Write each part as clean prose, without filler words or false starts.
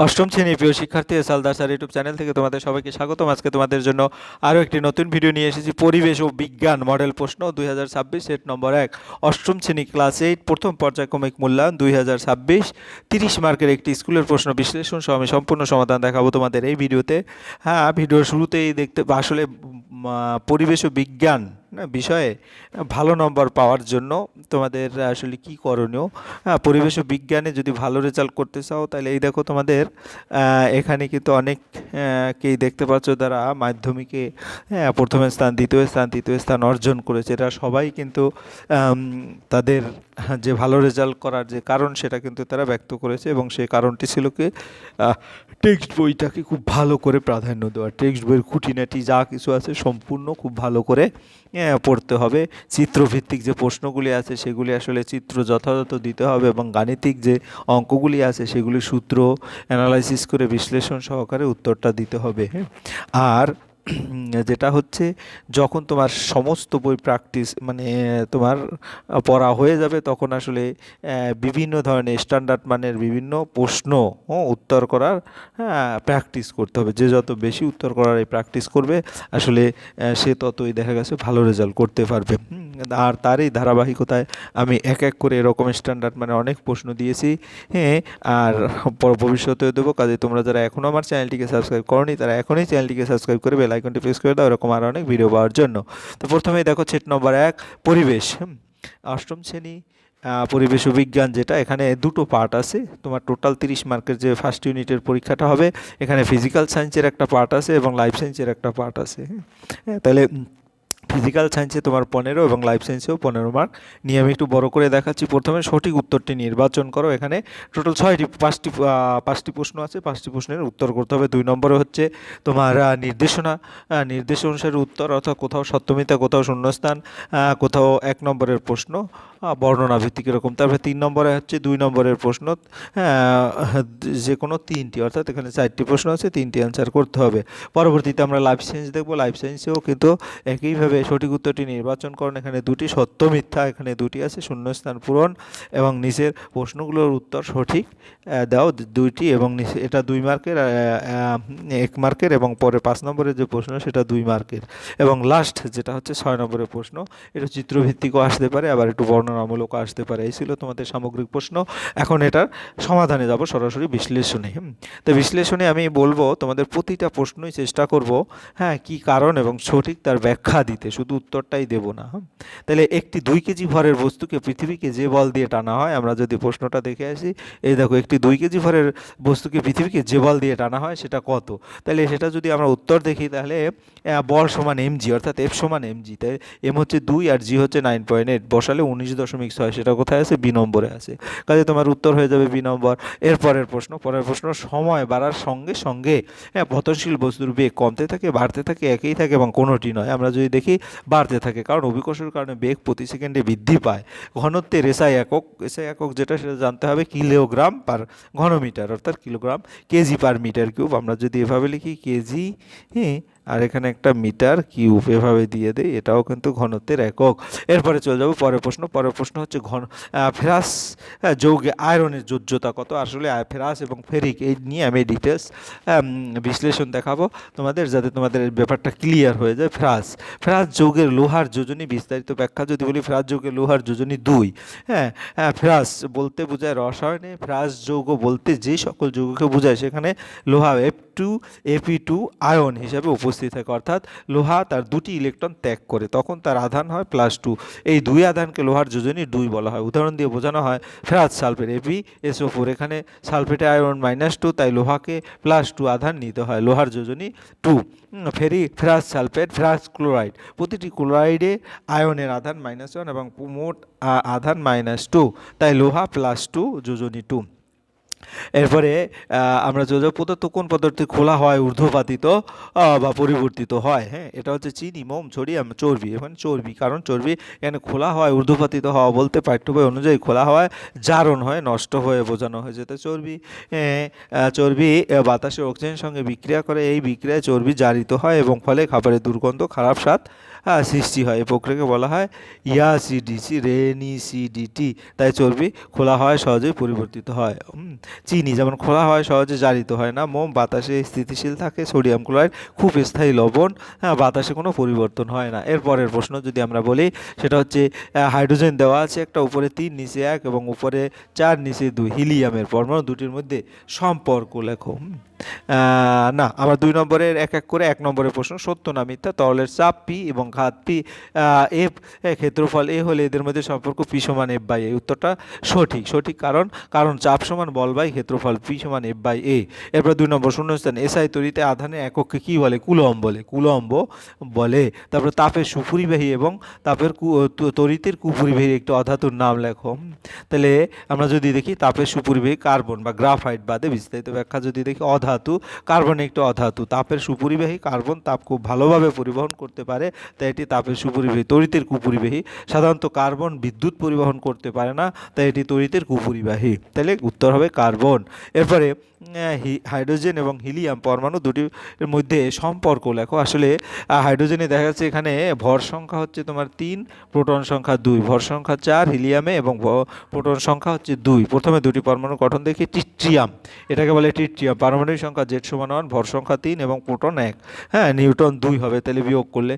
অষ্টম শ্রেণীর প্রিয় শিক্ষার্থী সালদার স্যার ইউটিউব চ্যানেল থেকে তোমাদের সবাইকে স্বাগতম। আজকে তোমাদের জন্য আরও একটি নতুন ভিডিও নিয়ে এসেছি। পরিবেশ ও বিজ্ঞান মডেল প্রশ্ন 2026 সেট নম্বর 1 অষ্টম শ্রেণী ক্লাস 8 প্রথম পর্যায়ক্রমিক মূল্যায়ন 2026 30 মার্কের একটি স্কুলের প্রশ্ন বিশ্লেষণ সহ আমি সম্পূর্ণ সমাধান দেখাবো তোমাদের এই ভিডিওতে। হ্যাঁ, ভিডিওর শুরুতেই দেখতে আসলে পরিবেশ ও বিজ্ঞান বিষয়ে ভালো নম্বর পাওয়ার জন্য তোমাদের আসলে কি করণীয়। পরিবেশ ও বিজ্ঞানে যদি ভালো রেজাল্ট করতে চাও তাহলে এই দেখো তোমাদের এখানে কিন্তু অনেককেই দেখতে পাচ্ছ যারা মাধ্যমিকে প্রথম স্থান দ্বিতীয় স্থান তৃতীয় স্থান অর্জন করেছে। এরা সবাই কিন্তু তাদের যে ভালো রেজাল্ট করার যে কারণ সেটা কিন্তু তারা ব্যক্ত করেছে, এবং সেই কারণটি ছিল কি টেক্সট বইটাকে খুব ভালো করে প্রাধান্য দেওয়া। টেক্সট বইয়ের খুঁটিনাটি যা কিছু আছে সম্পূর্ণ খুব ভালো করে পড়তে হবে। চিত্রভিত্তিক যে প্রশ্নগুলি আছে সেগুলি আসলে চিত্র যথাযথ দিতে হবে, এবং গাণিতিক যে অঙ্কগুলি আছে সেগুলি সূত্র অ্যানালাইসিস করে বিশ্লেষণ সহকারে উত্তরটা দিতে হবে। হ্যাঁ, আর যেটা হচ্ছে যখন তোমার সমস্ত বই প্র্যাকটিস মানে তোমার পড়া হয়ে যাবে তখন আসলে বিভিন্ন ধরনের স্ট্যান্ডার্ড মানের বিভিন্ন প্রশ্ন উত্তর করার প্র্যাকটিস করতে হবে। যে যত বেশি উত্তর করার এই প্র্যাকটিস করবে আসলে সে ততই দেখা গেছে ভালো রেজাল্ট করতে পারবে। আর তারই ধারাবাহিকতায় আমি এক এক করে এরকম স্ট্যান্ডার্ড মানে অনেক প্রশ্ন দিয়েছি। হ্যাঁ, আর ভবিষ্যতেও দেবো। কাজে তোমরা যারা এখনও আমার চ্যানেলটিকে সাবস্ক্রাইব করোনি তারা এখনই চ্যানেলটিকে সাবস্ক্রাইব করে বেল আইকনটি প্রেস করে দাও এরকম আরও অনেক ভিডিও পাওয়ার জন্য। তো প্রথমেই দেখো সেট নম্বর 1 পরিবেশ। অষ্টম শ্রেণী পরিবেশ ও বিজ্ঞান, যেটা এখানে দুটো পার্ট আছে। তোমার টোটাল 30 মার্কের যে ফার্স্ট ইউনিটের পরীক্ষাটা হবে এখানে ফিজিক্যাল সায়েন্সের একটা পার্ট আছে এবং লাইফ সায়েন্সের একটা পার্ট আছে। হ্যাঁ, তাহলে ফিজিক্যাল সায়েন্সে তোমার 15 এবং লাইফ সায়েন্সেও 15 মার্ক নিয়ে আমি একটু বড় করে দেখাচ্ছি। প্রথমে সঠিক উত্তরটি নির্বাচন করো। এখানে টোটাল পাঁচটি প্রশ্ন আছে, 5টি প্রশ্নের উত্তর করতে হবে। 2 নম্বরে হচ্ছে তোমার নির্দেশ অনুসারে উত্তর, অর্থাৎ কোথাও সত্যমিতা, কোথাও শূন্যস্থান, কোথাও 1 নম্বরের প্রশ্ন বর্ণনা ভিত্তিক এরকম। তারপরে 3 নম্বরে হচ্ছে 2 নম্বরের প্রশ্ন, যে কোনো 3টি, অর্থাৎ এখানে 4টি প্রশ্ন আছে, 3টি অ্যান্সার করতে হবে। পরবর্তীতে আমরা লাইফ সায়েন্স দেখবো। লাইফ সায়েন্সেও কিন্তু একইভাবে সঠিক উত্তরটি নির্বাচন করুন। এখানে 2টি সত্য মিথ্যা, এখানে 2টি আছে শূন্যস্থান পূরণ, এবং নিচের প্রশ্নগুলোর উত্তর সঠিক দাও 2টি, এবং এটা 2 মার্কের 1 মার্কের, এবং পরে 5 নম্বরের যে প্রশ্ন সেটা 2 মার্কের, এবং লাস্ট যেটা হচ্ছে 6 নম্বরের প্রশ্ন এটা চিত্রভিত্তিকও আসতে পারে আবার একটু বর্ণনামূলকও আসতে পারে। এই ছিল তোমাদের সামগ্রিক প্রশ্ন। এখন এটার সমাধানে যাব সরাসরি বিশ্লেষণে। তো বিশ্লেষণে আমি বলবো তোমাদের প্রতিটা প্রশ্নই চেষ্টা করব কি কারণ এবং সঠিক তার ব্যাখ্যা দিতে, শুধু উত্তরটাই দেব না। তাহলে একটি 2 কেজি ভরের বস্তুকে পৃথিবীকে যে বল দিয়ে টানা হয়, আমরা যদি প্রশ্নটা দেখে আসি, এই দেখো একটি 2 কেজি ভরের বস্তুকে পৃথিবীকে যে বল দিয়ে টানা হয় সেটা কত। তাহলে সেটা যদি আমরা উত্তর দেখি তাহলে বল সমান mg, অর্থাৎ F সমান mg। তাই m হচ্ছে 2 আর g হচ্ছে 9.8, বসালে 19.6, সেটা কোথায় আছে? বি নম্বরে আছে। কাজে তোমার উত্তর হয়ে যাবে বি নম্বর। পরের প্রশ্ন সময় বাড়ার সঙ্গে সঙ্গে পতনশীল বস্তুর বেগ কমতে থাকে, বাড়তে থাকে, একই থাকে, এবং কোনোটি নয়। আমরা যদি দেখি বাড়তে থাকে, কারণ অভিকর্ষের কারণে বেগ প্রতি সেকেন্ডে বৃদ্ধি পায়। ঘনত্বের এসআই একক যেটা সেটা জানতে হবে কিলোগ্রাম পার ঘনমিটার, অর্থাৎ kilogram KG per metre cube. আমরা যদি এভাবে লিখি কেজি, আর এখানে একটা মিটার কিউব এভাবে দিয়ে দেই, এটাও কিন্তু ঘনত্বের একক। এরপরে চলে যাবো পরের প্রশ্ন হচ্ছে ফেরাস যৌগে আয়রনের যোজ্যতা কত। আসলে ফেরাস এবং ফেরিক এই নিয়ে আমি ডিটেলস বিশ্লেষণ দেখাবো তোমাদের, যাতে তোমাদের ব্যাপারটা ক্লিয়ার হয়ে যায়। ফেরাস যৌগের লোহার যোজনী বিস্তারিত ব্যাখ্যা যদি বলি, ফেরাস যৌগের লোহার যোজনী 2। ফেরাস বলতে বোঝায় রসায়নে ফেরাস যৌগ বলতে যে সকল যৌগকে বোঝায় সেখানে লোহা Fe2 আয়ন হিসাবে উপস্থিত থাকে, অর্থাৎ লোহা তার 2টি ইলেকট্রন ত্যাগ করে, তখন তার আধান হয় +2। এই 2 আধানকে লোহার যোজনী 2 বলা হয়। উদাহরণ দিয়ে বোঝানো হয় ফেরাস সালফেট FeSO4, এখানে সালফেটে আয়রন -2, তাই লোহাকে +2 আধান নিতে হয়, লোহার যোজনী 2। ফেরাস সালফেট, ফেরাস ক্লোরাইড, প্রতিটি ক্লোরাইডে আয়নের আধান -1 এবং মোট আধান -2, তাই লোহা +2 যোজনী 2। এরপরে আমরা চলে যাব প্রদত্ত কোন পদার্থে খোলা হয় ঊর্ধ্বপাতিত বা পরিবর্তিত হয়। এটা হচ্ছে চিনি, মোম, সোডিয়াম, চর্বি। এখানে চর্বি, কারণ চর্বি এখানে খোলা হয় ঊর্ধ্বপাতিত হওয়া বলতে পাঠ্য বই অনুযায়ী খোলা হয় জারণ হয়, নষ্ট হয়ে বোঝানো হয়েছে। তো চর্বি বাতাসে অক্সিজেনের সঙ্গে বিক্রিয়া করে, এই বিক্রিয়ায় চর্বি জারিত হয় এবং ফলে খাবারের দুর্গন্ধ, খারাপ স্বাদ সৃষ্টি হয়। এই প্রক্রিয়াকে বলা হয় রেনিসিডিটি। তাই চর্বি খোলা হয় সহজেই পরিবর্তিত হয়। চিনি যেমন খোলা হয় সহজে জারিত হয় না, মোম বাতাসে স্থিতিশীল থাকে, সোডিয়াম ক্লোরাইড খুব স্থায়ী লবণ, হ্যাঁ বাতাসে কোনো পরিবর্তন হয় না। এরপরের প্রশ্ন যদি আমরা বলি সেটা হচ্ছে হাইড্রোজেন দেওয়া আছে একটা, উপরে 3 নিচে 1 এবং উপরে 4 নিচে 2, হিলিয়ামের পরমাণু দুটির মধ্যে সম্পর্ক লেখো। না, আমার 2 নম্বরের এক এক করে 1 নম্বরের প্রশ্ন সত্য না মিথ্যা। তরলের চাপ পি এবং ঘাত পি এফ, ক্ষেত্রফল এ হলে এদের মধ্যে সম্পর্ক পি সমান এফ বাই এ। উত্তরটা সঠিক। সঠিক কারণ কারণ চাপ সমান বল বাই ক্ষেত্রফল পি সমান এফ বাই এ। এরপর 2 নম্বর শূন্যস্থান, এসআই তড়িতে আধানের একককে কী বলে? কুলম্ব বলে, কুলম্ব বলে। তারপর তাপের সুপরিবাহী এবং তাপের তড়িতের কুপরিবাহী একটি অধাতুর নাম লেখো। তাহলে আমরা যদি দেখি তাপের সুপরিবাহী কার্বন বা গ্রাফাইট বাদে বিস্তারিত ব্যাখ্যা যদি দেখি, অধাতু কার্বন একটি অধাতু, তাপের সুপরিবাহী কার্বন তাপ খুব ভালোভাবে পরিবহন করতে পারে, তাই এটি তাপের সুপরিবাহী। তড়িতের কুপরিবাহী, সাধারণত কার্বন বিদ্যুৎ পরিবহন করতে পারে না, তাই এটি তড়িতের কুপরিবাহী। তাহলে উত্তর হবে কার্বন। এরপরে হাইড্রোজেন এবং হিলিয়াম পরমাণু দুটির মধ্যে সম্পর্ক লেখো। আসলে হাইড্রোজেনে দেখা যাচ্ছে এখানে ভর সংখ্যা হচ্ছে তোমার 3, প্রোটন সংখ্যা 2, ভর সংখ্যা 4 হিলিয়ামে এবং প্রোটন সংখ্যা হচ্ছে 2। প্রথমে দুটি পরমাণু গঠন দেখি, ট্রিটিয়াম, এটাকে বলে ট্রিটিয়াম। পারমাণবিক সংখ্যা Z সমান 1, ভর সংখ্যা 3 এবং প্রোটন 1, হ্যাঁ নিউটন 2 হবে, তাহলে বিয়োগ করলে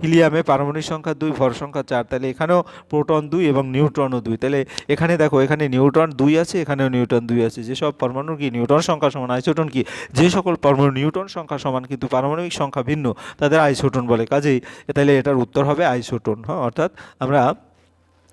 হিলিয়ামে পারমাণবিক সংখ্যা 2, ভর সংখ্যা 4, তাহলে এখানেও প্রোটন 2 এবং নিউট্রনও 2। তাহলে এখানে দেখো এখানে নিউট্রন 2 আছে, এখানেও নিউটন 2 আছে। যেসব পরমাণুর কি নিউটন সংখ্যা সমান, আইসোটন কি? যে সকল পরমাণু নিউটন সংখ্যা সমান কিন্তু পারমাণবিক সংখ্যা ভিন্ন তাদের আইসোটন বলে। কাজেই তাহলে এটার উত্তর হবে আইসোটন। হ্যাঁ, অর্থাৎ আমরা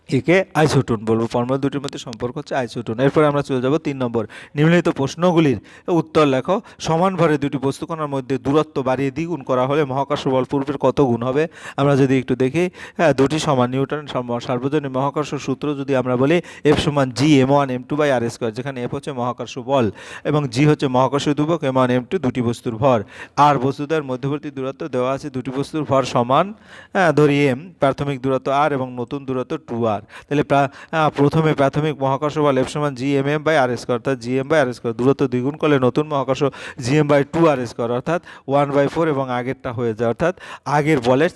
একে আইসোটোন বলবো। পরমাণু দুটির মধ্যে সম্পর্ক হচ্ছে আইসোটোন। এরপরে আমরা চলে যাব 3 নম্বর, নিম্নলিখিত প্রশ্নগুলির উত্তর লেখো। সমান ভরে দুটি বস্তুকণার মধ্যে দূরত্ব বাড়িয়ে দ্বিগুণ করা হলে মহাকর্ষ বল পূর্বের কত গুণ হবে? আমরা যদি একটু দেখি, হ্যাঁ দুটি সমান, নিউটন সার্বজনীন মহাকর্ষ সূত্র যদি আমরা বলি এফ সমান G m1 m2 by R square, যেখানে এফ হচ্ছে মহাকর্ষ বল এবং জি হচ্ছে মহাকর্ষ ধ্রুবক, m1 m2 দুটি বস্তুর ভর, আর বস্তুদের মধ্যবর্তী দূরত্ব দেওয়া আছে দুটি বস্তুর ভর সমান, ধরি এম, প্রাথমিক দূরত্ব আর এবং নতুন দূরত্ব 2r। তাহলে প্রথমে প্রাথমিক মহাকর্ষ বল এফ সমান G M M by R square, অর্থাৎ G M by R square, দূরত্ব দ্বিগুণ করলে নতুন মহাকর্ষ জি এম বাই 2r স্কোয়ার, অর্থাৎ 1/4 এবং আগেরটা হয়ে যায়, অর্থাৎ আগের বলের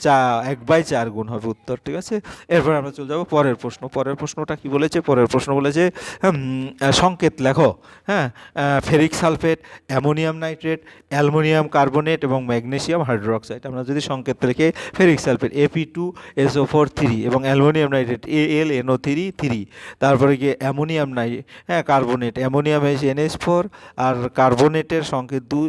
1/4 গুণ হবে উত্তর। ঠিক আছে, এরপর আমরা চলে যাব পরের প্রশ্ন। পরের প্রশ্নটা কি বলেছে? পরের প্রশ্ন বলেছে সংকেত লেখো। হ্যাঁ, ferric sulphate, ammonium nitrate, aluminium carbonate এবং ম্যাগনেসিয়াম হাইড্রোক্সাইড। আমরা যদি সংকেত রেখে ফেরিক সালফেট Fe2SO4 3 এবং অ্যালুমিনিয়াম নাইট্রেট AlNO3 তারপরে গিয়ে অ্যামোনিয়াম কার্বনেট, অ্যামোনিয়াম এসে NH4 আর কার্বনেটের সংকেত 2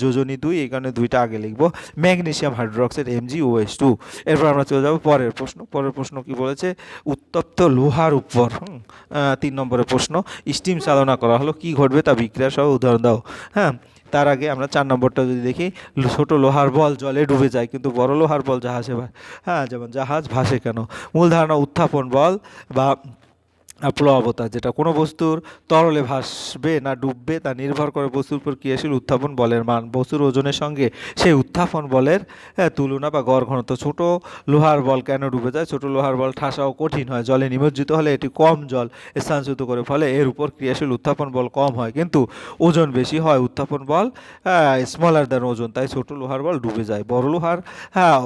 যোজনী 2, এখানে 2টা আগে লিখবো, ম্যাগনেসিয়াম হাইড্রোক্সাইড MgOH2। এরপর আমরা চলে যাবো পরের প্রশ্ন। পরের প্রশ্ন কি বলেছে? উত্তপ্ত লোহার উপর 3 নম্বরের প্রশ্ন স্টিম চালনা করা হলো, কি ঘটবে তা বিক্রিয়া সহ উদাহরণ দাও। হ্যাঁ, তার আগে আমরা 4 নম্বরটা যদি দেখি, ছোট লোহার বল জলে ডুবে যায় কিন্তু বড় লোহার বল জাহাজে ভাসে। হ্যাঁ, যেমন জাহাজ ভাসে কেন? মূল ধারণা উত্থাপন বল বা প্লবতা, যেটা কোনো বস্তুর তরলে ভাসবে না ডুববে তা নির্ভর করে বস্তুর উপর ক্রিয়াশীল উত্থাপন বলের মান। বস্তুর ওজনের সঙ্গে সেই উত্থাপন বলের তুলনা বা গড় ঘনত্ব। ছোট লোহার বল কেন ডুবে যায়? ছোট লোহার বল ঠাসা ও কঠিন হয়, জলে নিমজ্জিত হলে এটি কম জল স্থানচ্যুত করে, ফলে এর উপর ক্রিয়াশীল উত্থাপন বল কম হয়, কিন্তু ওজন বেশি হয়। উত্থাপন বল স্মলার দ্যান ওজন, তাই ছোট লোহার বল ডুবে যায়। বড় লোহার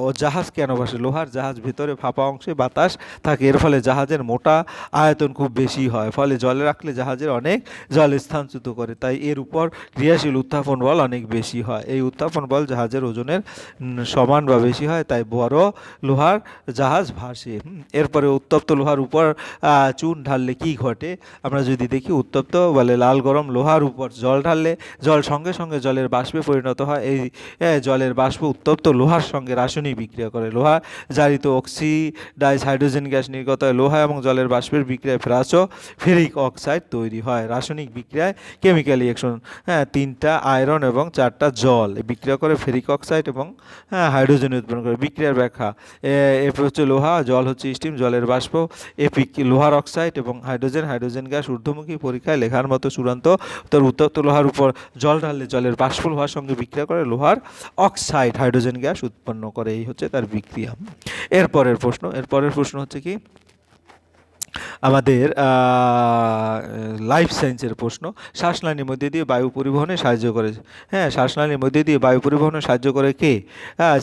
ও জাহাজ কেন ভাসে? লোহার জাহাজ ভিতরে ফাঁপা অংশে বাতাস থাকে, এর ফলে জাহাজের মোটা আয়তন খুব বেশি হয়, ফলে জলে রাখলে জাহাজের অনেক জল স্থানচ্যুত করে, তাই এর উপর ক্রিয়াশীল উত্থাপন বল অনেক বেশি হয়। এই উত্থাপন বল জাহাজের ওজনের সমান বা বেশি হয়, তাই বড় লোহার জাহাজ ভাসে। এরপরে উত্তপ্ত লোহার উপর চুন ঢাললে কি ঘটে? আমরা যদি দেখি, উত্তপ্ত বলে লাল গরম লোহার উপর জল ঢাললে জল সঙ্গে সঙ্গে জলের বাষ্পে পরিণত হয়। এই জলের বাষ্প উত্তপ্ত লোহার সঙ্গে রাসায়নিক বিক্রিয়া করে। লোহা জারিত অক্সিডাইজ হাইড্রোজেন গ্যাস নির্গত হয়। লোহা এবং জলের বাষ্পের বিক্রিয়ায় ফেরিক অক্সাইড তৈরি হয়। রাসায়নিক বিক্রিয়ায় কেমিক্যাল রিঅ্যাকশন, 3টা আয়রন এবং 4টা জল বিক্রিয়া করে ফেরিক অক্সাইড এবং হাইড্রোজেন উৎপন্ন করে। বিক্রিয়ার ব্যাখ্যা, এফ হচ্ছে লোহা, জল হচ্ছে স্টিম, জলের বাষ্প, এপিক লোহার অক্সাইড এবং হাইড্রোজেন গ্যাস। ঊর্ধ্বমুখী পরীক্ষায় লেখার মতো চূড়ান্ত উত্তর, উত্তপ্ত লোহার উপর জল ঢাললে জলের বাষ্প লোহার সঙ্গে বিক্রিয়া করে লোহার অক্সাইড হাইড্রোজেন গ্যাস উৎপন্ন করে, এই হচ্ছে তার বিক্রিয়া। এরপরের প্রশ্ন হচ্ছে কি, আমাদের লাইফ সায়েন্সের প্রশ্ন। শ্বাসনালীর মধ্যে দিয়ে বায়ু পরিবহনে সাহায্য করে, হ্যাঁ, শ্বাসনালীর মধ্যে দিয়ে বায়ু পরিবহনে সাহায্য করে কে?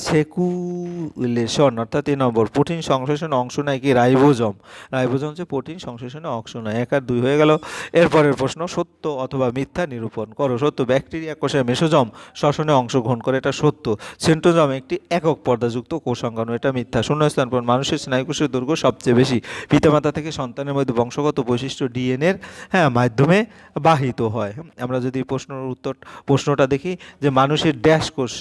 সেকুলেশন, অর্থাৎ 3 নম্বর। প্রোটিন সংশ্লেষণে অংশ নেয় কি? রাইবোজোম। রাইবোজোম হচ্ছে প্রোটিন সংশ্লেষণে অংশ নেয়। 1 আর 2 হয়ে গেল। এরপরের প্রশ্ন, সত্য অথবা মিথ্যা নিরূপণ করো। সত্য, ব্যাকটেরিয়া কোষের মেসোজোম শ্বসনে অংশগ্রহণ করে, এটা সত্য। সেন্ট্রোজোম একটি একক পর্দাযুক্ত কোষাঙ্গাণু, এটা মিথ্যা। শূন্যস্থান পূরণ। মানুষের স্নায়ুকোষের দৈর্ঘ্য সবচেয়ে বেশি। পিতামাতা থেকে সন্তানের মধ্যে বংশগত বৈশিষ্ট্য ডিএনএর, হ্যাঁ, মাধ্যমে বাহিত হয়। আমরা যদি প্রশ্নটা দেখি যে মানুষের ড্যাশ কোষ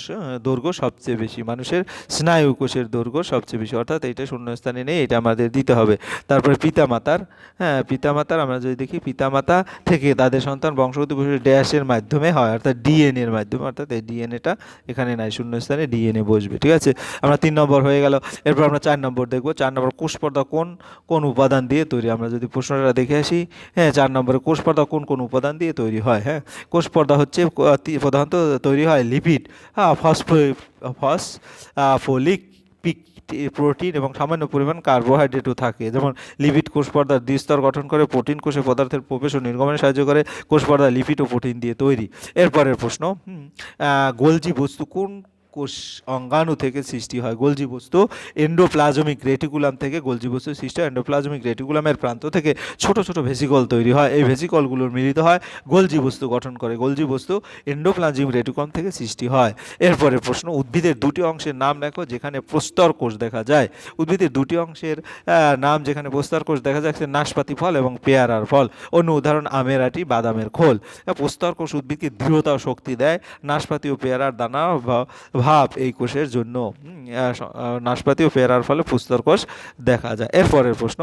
দৈর্ঘ্য সবচেয়ে বেশি, মানুষের স্নায়ু কোষের দৈর্ঘ্য সবচেয়ে বেশি, অর্থাৎ এইটা শূন্যস্থানে নেই, এটা আমাদের দিতে হবে। তারপরে পিতামাতার, হ্যাঁ, পিতামাতার আমরা যদি দেখি পিতামাতা থেকে তাদের সন্তান বংশগত বৈশিষ্ট্য ড্যাশের মাধ্যমে হয়, অর্থাৎ ডিএনএর মাধ্যমে, অর্থাৎ এই ডিএনএটা এখানে নাই, শূন্যস্থানে ডিএনএ বসবে। ঠিক আছে, আমরা 3 নম্বর হয়ে গেল। এরপর আমরা 4 নম্বর দেখবো। 4 নম্বর, কোষ পর্দা কোন কোন উপাদান দিয়ে তৈরি? আমরা যদি প্রশ্নটা দেখে আসি, হ্যাঁ, 4 নম্বরে কোষ পর্দা কোন কোন উপাদান দিয়ে তৈরি হয়? হ্যাঁ, কোষ পর্দা হচ্ছে প্রধানত তৈরি হয় লিপিড, হ্যাঁ, ফসফোলিক প্রোটিন এবং সামান্য পরিমাণ কার্বোহাইড্রেটও থাকে। যেমন লিপিড কোষ পর্দার দ্বিস্তর গঠন করে, প্রোটিন কোষে পদার্থের প্রবেশ ও নির্গমনে সাহায্য করে। কোষ পর্দা লিপিড ও প্রোটিন দিয়ে তৈরি। এরপরের প্রশ্ন, গোলজি বস্তু কোন কোষ অঙ্গাণু থেকে সৃষ্টি হয়? গোলজি বস্তু এন্ডোপ্লাজমিক রেটিকুলাম থেকে গোলজি বস্তু সৃষ্টি হয়। এন্ডোপ্লাজমিক রেটিকুলামের প্রান্ত থেকে ছোট ছোট ভেসিকল তৈরি হয়, এই ভেসিকলগুলোর মিলিত হয় গোলজি বস্তু গঠন করে। গোলজি বস্তু এন্ডোপ্লাজমিক রেটিকুলাম থেকে সৃষ্টি হয়। এরপরে প্রশ্ন, উদ্ভিদের 2টি অংশের নাম লেখো যেখানে প্রস্তর কোষ দেখা যায়। উদ্ভিদের 2টি অংশের নাম যেখানে প্রস্তর কোষ দেখা যায়, নাশপাতি ফল এবং পেয়ারার ফল। অন্য উদাহরণ, আমের আটি, বাদামের খোল। প্রস্তর কোষ উদ্ভিদকে দৃঢ়তা ও শক্তি দেয়। নাশপাতি ও পেয়ারার দানা ভাব এই কোষের জন্য। নাশপাতি ও পেয়ারার ফলে প্রস্তর কোষ দেখা যায়। এরপরের প্রশ্ন,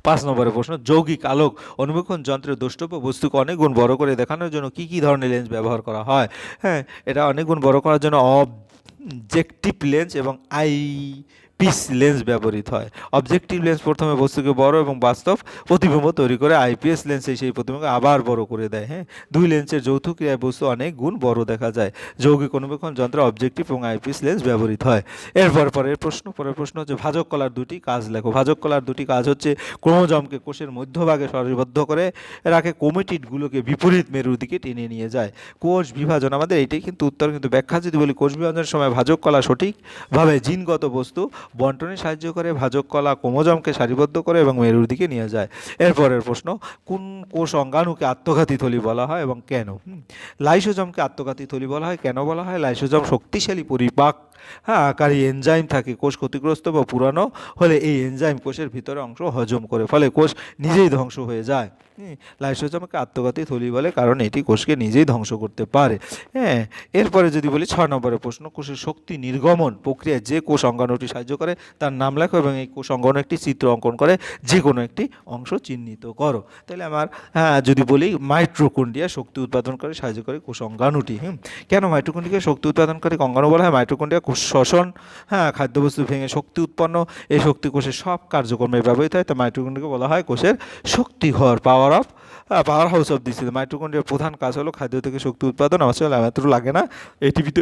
5 নম্বরের প্রশ্ন, যৌগিক আলোক অণুবীক্ষণ যন্ত্রের দ্রষ্টব্য বস্তুকে অনেক গুণ বড় করে দেখানোর জন্য কি কি ধরনের লেন্স ব্যবহার করা হয়? হ্যাঁ, এটা অনেক গুণ বড় করার জন্য অবজেক্টিভ লেন্স এবং আইপিস লেন্স ব্যবহৃত হয়। অবজেক্টিভ লেন্স প্রথমে বস্তুকে বড় এবং বাস্তব প্রতিবিম্ব তৈরি করে, আইপিএস লেন্সে সেই প্রতিবিম্বকে আবার বড় করে দেয়। হ্যাঁ, 2 লেন্সের যৌথ ক্রিয়ায় বস্তু অনেক গুণ বড় দেখা যায়। যৌগিক অণুবীক্ষণ যন্ত্রে অবজেক্টিভ এবং আইপিএস লেন্স ব্যবহৃত হয়। পরের প্রশ্ন হচ্ছে, ভাজক কলার 2টি কাজ লেখো। ভাজক কলার 2টি কাজ হচ্ছে, ক্রোমোজোমকে কোষের মধ্যভাগে সারিবদ্ধ করে রাখে, ক্রোমেটিডগুলোকে বিপরীত মেরুর দিকে টেনে নিয়ে যায়। কোষ বিভাজন, আমাদের এইটাই কিন্তু উত্তর, কিন্তু ব্যাখ্যা যদি বলি, কোষ বিভাজনের সময় ভাজক কলা সঠিকভাবে জিনগত বস্তু বন্টনে সাহায্য করে। ভাজক কলা ক্রোমোজোমকে সারিবদ্ধ করে এবং মেরুর দিকে নিয়ে যায়। এরপরের প্রশ্ন, কোন কোষ অঙ্গাণুকে আত্মঘাতী থলি বলা হয় এবং কেন? লাইসোজোমকে আত্মঘাতী থলি বলা হয়। কেন বলা হয়? লাইসোজোম শক্তিশালী পরিপাক, হ্যাঁ, আকারী এনজাইম থাকে। কোষ ক্ষতিগ্রস্ত বা পুরানো হলে এই এনজাইম কোষের ভিতরে অংশ হজম করে, ফলে কোষ নিজেই ধ্বংস হয়ে যায়। লাইসোজোমকে আত্মঘাতী থলি বলে কারণ এটি কোষকে নিজেই ধ্বংস করতে পারে। হ্যাঁ, এরপরে যদি বলি 6 নম্বরের প্রশ্ন, কোষের শক্তি নির্গমন প্রক্রিয়ায় যে কোষ অঙ্গাণুটি সাহায্য করে তার নাম লেখো এবং এই কোষ অঙ্গাণু একটি চিত্র অঙ্কন করে যে কোনো একটি অংশ চিহ্নিত করো। তাহলে আমার, হ্যাঁ, যদি বলি মাইটোকন্ড্রিয়া শক্তি উৎপাদন করে সাহায্য করে কোষ অঙ্গাণুটি। কেন মাইটোকন্ড্রিয়াকে শক্তি উৎপাদনকারী অঙ্গাণু বলা হয়? মাইটোকন্ড্রিয়া কোষ শ্বসন, হ্যাঁ, খাদ্যবস্তু ভেঙে শক্তি উৎপন্ন, এই শক্তি কোষের সব কার্যক্রমে ব্যবহৃত হয়। তো মাইটোকন্ড্রিয়াকে বলা হয় কোষের শক্তিঘর, পাওয়ার হাউস অফ দিস। মাইটোকন্ড্রিয়ার প্রধান কাজ হলো খাদ্য থেকে শক্তি উৎপাদন। আমার সাথে এত লাগে না, এটিভিতে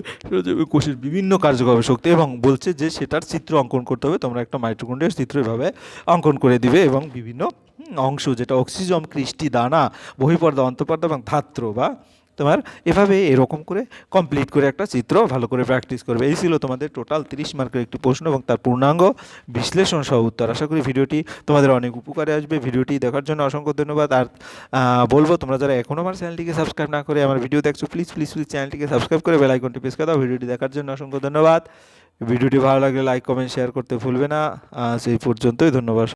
কোষের বিভিন্ন কার্যক্রমের শক্তি, এবং বলছে যে সেটার চিত্র অঙ্কন করতে হবে। তোমরা একটা মাইটোকন্ড্রিয়ার চিত্র এভাবে অঙ্কন করে দিবে এবং বিভিন্ন অংশ, যেটা অক্সিজম, কৃষ্টি, দানা, বহিঃপর্দা, অন্তঃপর্দা এবং ধাত্র বা তোমার এভাবে এরকম করে কমপ্লিট করে একটা চিত্র ভালো করে প্র্যাকটিস করবে। এই ছিল তোমাদের টোটাল 30 মার্কের একটি প্রশ্ন এবং তার পূর্ণাঙ্গ বিশ্লেষণ সহ উত্তর। আশা করি ভিডিওটি তোমাদের অনেক উপকারে আসবে। ভিডিওটি দেখার জন্য অসংখ্য ধন্যবাদ। আর বলবো, তোমরা যারা এখনও আমার চ্যানেলটিকে সাবস্ক্রাইব না করে আমার ভিডিও দেখছো, প্লিজ প্লিজ প্লিজ চ্যানেলটিকে সাবস্ক্রাইব করে বেল আইকনটি প্রেস করে দাও। ভিডিওটি দেখার জন্য অসংখ্য ধন্যবাদ। ভিডিওটি ভালো লাগলে লাইক, কমেন্ট, শেয়ার করতে ভুলবে না। সেই পর্যন্তই, ধন্যবাদ।